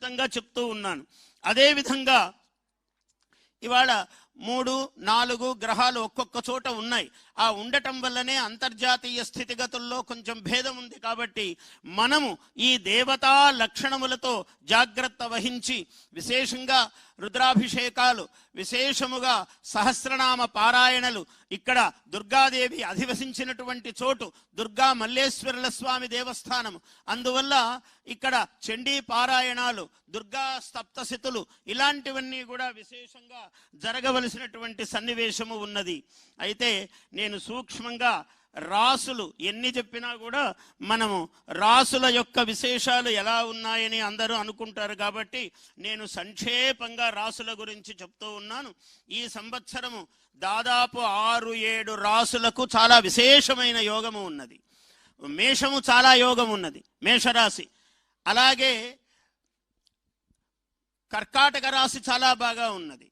క్లుప్తంగా చెప్తూ ఉన్నాను. అదేవిధంగా ఇవాళ 3, 4 గ్రహాలు ఒక్కొక్క చోట ఉన్నాయి. ఆ ఉండటం వల్లనే అంతర్జాతీయ స్థితిగతుల్లో కొంచెం భేదం ఉంది. కాబట్టి మనము ఈ దేవతా లక్షణములతో జాగ్రత్త వహించి విశేషంగా రుద్రాభిషేకాలు, విశేషముగా సహస్రనామ పారాయణలు, ఇక్కడ దుర్గాదేవి అధివసించినటువంటి చోటు దుర్గా మల్లేశ్వరుల స్వామి దేవస్థానము, అందువల్ల ఇక్కడ చండీ పారాయణాలు, దుర్గా సప్తశతులు ఇలాంటివన్నీ కూడా విశేషంగా జరగవలసినటువంటి సన్నివేశము ఉన్నది. అయితే నేను సూక్ష్మంగా రాసులు ఎన్ని చెప్పినా కూడా మనము రాసుల యొక్క విశేషాలు ఎలా ఉన్నాయని అందరూ అనుకుంటారు. కాబట్టి నేను సంక్షేపంగా రాసుల గురించి చెప్తూ ఉన్నాను. ఈ సంవత్సరము దాదాపు 6-7 రాసులకు చాలా విశేషమైన యోగము ఉన్నది. మేషము చాలా యోగం ఉన్నది, మేషరాశి. అలాగే కర్కాటక రాశి చాలా బాగా ఉన్నది.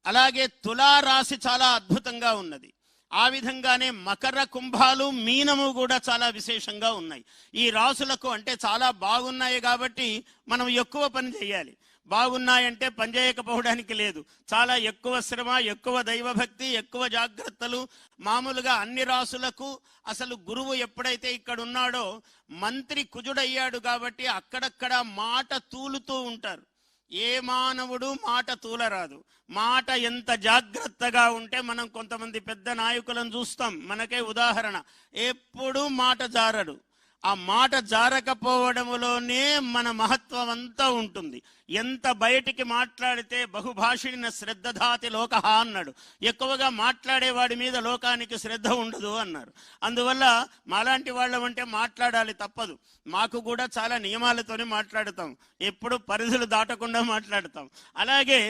అలాగే తులారాశి చాలా అద్భుతంగా ఉన్నది. ఆ విధంగానే మకర, కుంభాలు, మీనము కూడా చాలా విశేషంగా ఉన్నాయి. ఈ రాసులకు అంటే చాలా బాగున్నాయి కాబట్టి మనం ఎక్కువ పని చేయాలి. బాగున్నాయంటే పని చేయకపోవడానికి లేదు. చాలా ఎక్కువ శ్రమ, ఎక్కువ దైవభక్తి, ఎక్కువ జాగ్రత్తలు. మామూలుగా అన్ని రాసులకు అసలు గురువు ఎప్పుడైతే ఇక్కడ ఉన్నాడో మంత్రి కుజుడయ్యాడు కాబట్టి అక్కడక్కడ మాట తూలుతూ ఉంటారు. ఏ మానవుడు మాట తూలరాదు. మాట ఎంత జాగ్రత్తగా ఉంటే మనం కొంతమంది పెద్ద నాయకులను చూస్తాం. మనకే ఉదాహరణ, ఎప్పుడు మాట జారడు. ఆ మాట జారకపోవడంలోనే మన మహత్వం అంతా ఉంటుంది. ఎంత బయటికి మాట్లాడితే బహుభాషిణ శ్రద్ధధాతి లోకహ అన్నాడు. ఎక్కువగా మాట్లాడేవాడి మీద లోకానికి శ్రద్ధ ఉండదు అన్నారు. అందువల్ల మాలాంటి వాళ్ళమంటే మాట్లాడాలి, తప్పదు. మాకు కూడా చాలా నియమాలతోనే మాట్లాడుతాం, ఎప్పుడు పరిధులు దాటకుండా మాట్లాడతాం. అలాగే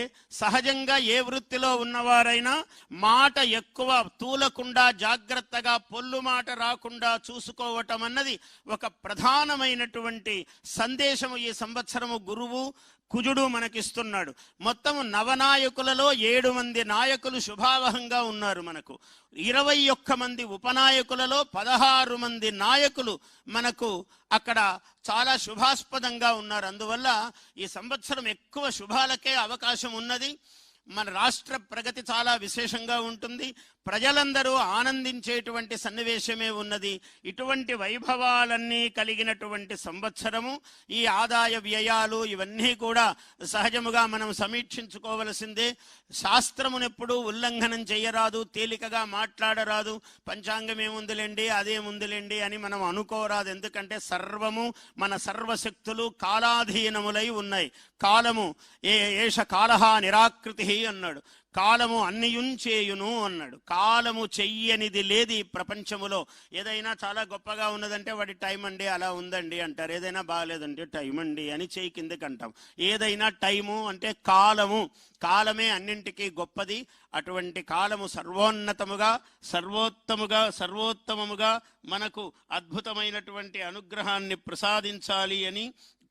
సహజంగా ఏ వృత్తిలో ఉన్నవారైనా మాట ఎక్కువ తూలకుండా జాగ్రత్తగా పొల్లు మాట రాకుండా చూసుకోవటం అన్నది ఒక ప్రధానమైనటువంటి సందేశము ఈ సంవత్సరము గురువు కుజుడు మనకిస్తున్నాడు. మొత్తము నవనాయకులలో 7 మంది నాయకులు శుభావహంగా ఉన్నారు. మనకు 21 మంది ఉపనాయకులలో 16 మంది నాయకులు మనకు అక్కడ చాలా శుభాస్పదంగా ఉన్నారు. అందువల్ల ఈ సంవత్సరం ఎక్కువ శుభాలకే అవకాశం ఉన్నది. మన రాష్ట్ర ప్రగతి చాలా విశేషంగా ఉంటుంది. ప్రజలందరూ ఆనందించేటువంటి సన్నివేశమే ఉన్నది. ఇటువంటి వైభవాలన్నీ కలిగినటువంటి సంవత్సరము. ఈ ఆదాయ వ్యయాలు ఇవన్నీ కూడా సహజముగా మనం సమీక్షించుకోవలసిందే. శాస్త్రమునెప్పుడు ఉల్లంఘనం చేయరాదు, తేలికగా మాట్లాడరాదు. పంచాంగం ఏముందిలేండి, అదేముందిలేండి అని మనం అనుకోరాదు. ఎందుకంటే సర్వము మన సర్వశక్తులు కాలాధీనములై ఉన్నాయి. కాలము ఏష కాలహ నిరాకృతి అన్నాడు. కాలము అన్నియుంచేయును అన్నాడు. కాలము చెయ్యనిది లేదు ఈ ప్రపంచములో. ఏదైనా చాలా గొప్పగా ఉన్నదంటే వాడి టైం అండి అలా ఉందండి అంటారు. ఏదైనా బాగాలేదంటే టైం అండి అని చేయి కిందకి అంటాం. ఏదైనా టైము అంటే కాలము, కాలమే అన్నింటికీ గొప్పది. అటువంటి కాలము సర్వోన్నతముగా, సర్వోత్తమముగా మనకు అద్భుతమైనటువంటి అనుగ్రహాన్ని ప్రసాదించాలి అని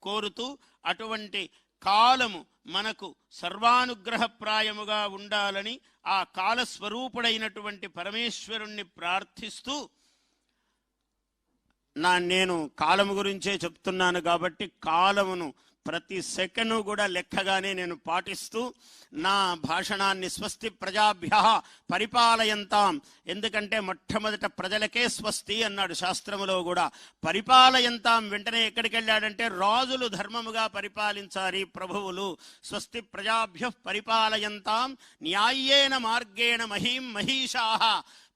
కోరుతూ, అటువంటి కాలము మనకు సర్వానుగ్రహప్రాయముగా ఉండాలని ఆ కాలస్వరూపుడైనటువంటి పరమేశ్వరుణ్ణి ప్రార్థిస్తూ, నేను కాలము గురించే చెప్తున్నాను కాబట్టి కాలమును ప్రతి సెకను కూడా లెక్కగానే నేను పాటిస్తూ నా భాషణాన్ని స్వస్తి ప్రజాభ్యః పరిపాలయంతాం, ఎందుకంటే మొట్టమొదట ప్రజలకే స్వస్తి అన్నాడు శాస్త్రములో కూడా. పరిపాలయంతాం వెంటనే ఎక్కడికి వెళ్ళాడంటే రాజులు ధర్మముగా పరిపాలించాలి, ప్రభువులు. స్వస్తి ప్రజాభ్యః పరిపాలయంతాం న్యాయేన మార్గేణ మహీం మహీషాః.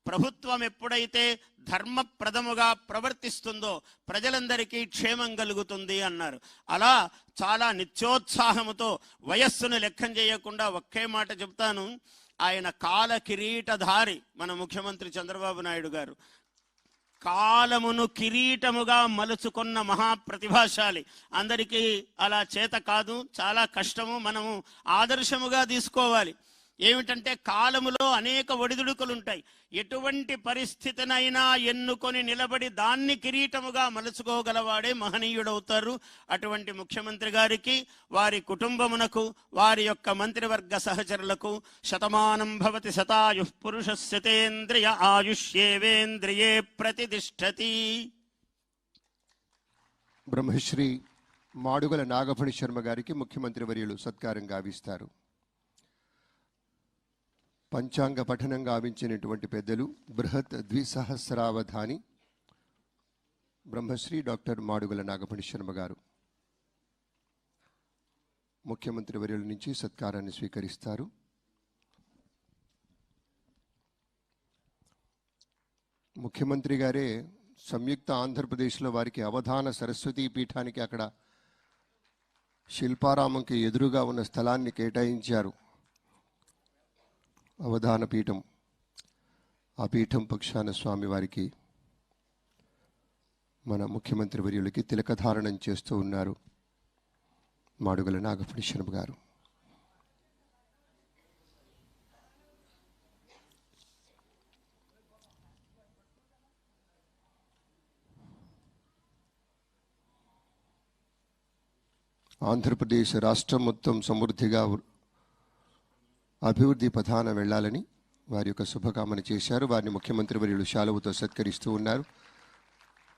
ప్రభుత్వం ఎప్పుడైతే ధర్మప్రదముగా ప్రవర్తిస్తుందో ప్రజలందరికీ క్షేమం కలుగుతుంది అన్నారు. అలా చాలా నిత్యోత్సాహముతో వయస్సును లెక్కం చేయకుండా ఒకే మాట చెప్తాను. ఆయన కాల కిరీటధారి మన ముఖ్యమంత్రి చంద్రబాబు నాయుడు గారు. కాలమును కిరీటముగా మలుచుకున్న మహాప్రతిభాశాలి. అందరికీ అలా చేత కాదు, చాలా కష్టము. మనము ఆదర్శముగా తీసుకోవాలి. ఏమిటంటే కాలములో అనేక ఒడిదుడుకులుంటాయి. ఎటువంటి పరిస్థితినైనా ఎన్నుకొని నిలబడి దాన్ని కిరీటముగా మలుచుకోగలవాడే మహనీయుడవుతారు. అటువంటి ముఖ్యమంత్రి గారికి, వారి కుటుంబమునకు, వారి యొక్క మంత్రివర్గ సహచరులకు శతమానం భవతి శతాయుః పురుషస్య శతేంద్రియ ఆయుష్యేవేంద్రియే ప్రతిష్టతి. బ్రహ్మశ్రీ మాడుగుల నాగఫణి శర్మ గారికి ముఖ్యమంత్రి వర్యులు సత్కారం గావిస్తారు. పంచాంగ పఠనం గావించినటువంటి పెద్దలు బృహత్ ద్విసహస్రావధాని బ్రహ్మశ్రీ డాక్టర్ మాడుగుల నాగఫణి శర్మ గారు ముఖ్యమంత్రి వర్యుల నుంచి సత్కారాన్ని స్వీకరిస్తారు. ముఖ్యమంత్రి గారే సంయుక్త ఆంధ్రప్రదేశ్లో వారికి అవధాన సరస్వతీ పీఠానికి అక్కడ శిల్పారామంకి ఎదురుగా ఉన్న స్థలాన్ని కేటాయించారు. అవధాన పీఠం, ఆ పీఠం పక్షాన స్వామి వారికి మన ముఖ్యమంత్రి వర్యులకి తిలకధారణం చేస్తూ ఉన్నారు మాడుగుల నాగఫణి శర్మ గారు. ఆంధ్రప్రదేశ్ రాష్ట్రం మొత్తం సమృద్ధిగా అభివృద్ధి పథాన వెళ్ళాలని వారి యొక్క శుభకామన చేశారు. వారిని ముఖ్యమంత్రి వర్యులు శాలువతో సత్కరిస్తూ ఉన్నారు.